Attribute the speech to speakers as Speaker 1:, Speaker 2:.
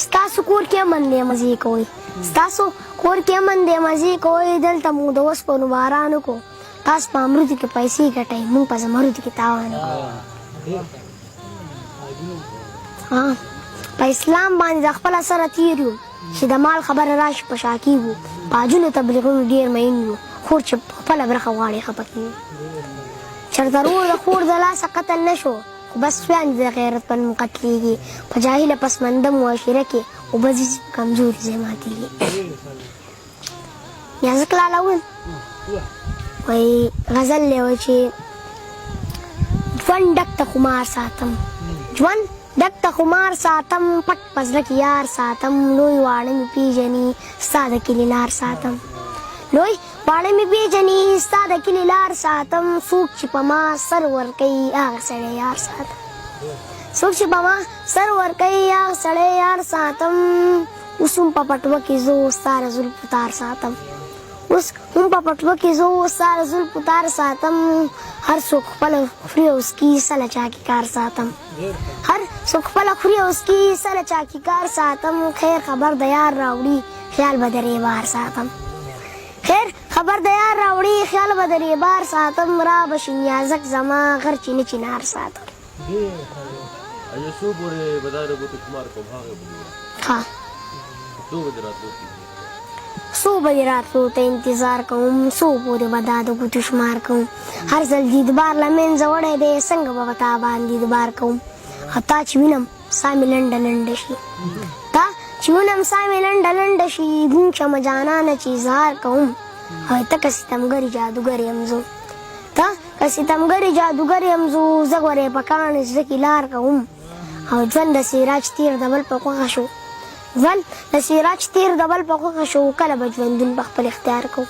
Speaker 1: ستاسو کور کې امن دی مزې کوئ ستاسو کور کې امن دی مزې کوئ دلته موږ د اوسپنو باران وکړو تاسو په امرودو کې پیسې ګټئ موږ په زمرودو کې تاوان وکړو په اسلام باندې د خپله سره تېر یو چې د مال خبره راشي په شا کېږو په حجونو تبلیغونو ډېر مین یو خور چې خپله برخه غواړي خفه کېږي چېرته رور د خور د لاسه قتل نه شو خو بس خویندې د غیرت په نوم قتلېږي په جاهله پسمانده معاشره کې اوبه ځي کمزوري ځای ماتېږي نیازک لالا وویل وایي غزل دی وایي چې ژوند ډک ته خمار ساتم ژوند ډک ته خمار ساتم پټ په زړه کې یار ساتم لوی واړه مې پېژني ستا د کلي لار ساتم لوی واړه مې پېژني ستا د کلي لار ساتم څوک چې په ما سر ورکوي هغه سړی یار ساتم څوک چې په ما سر ورکوي هغه سړی یار ساتم اوس هم په پټوه کې زه ستا د زلفو تار ساتم اوس هم په پټوه کې زه ستا د زلفو تار ساتم هر څوک خپله خوري او څکي سله چا کې کار ساتم هر څوک خپله خوري او څکي سله چا کې کار ساتم خیر خبر د یار راوړي خیال به درې بار ساتم خیر خبر د یار راوړي خیال به درې بار ساتم را به شي نیازک زما غر چې نه چنار ساتم ها څو بجې راتلو ته انتظار کوم څو پورې به دا د ګوتو شمار کوم هر ځل دیدبار له منځه وړی دی څنګه به تا باندې دیدبار کوم او تا چې وینم سا مې لنډه لنډه شي تا چې وینم سا مې لنډه لنډه شي ګونګ شمه جانانه چې اظهار کوم او ته که ستمګرې جادوګر یم زه ته که ستمګرې جادوګر یم زه زه غورې په کاڼې زړه کې لار کوم او ژوند د سراج تیر د بل په خوښه شو ژوند د سراج تیر د بل په خوښه شو کله به ژوندون په خپل اختیار کوو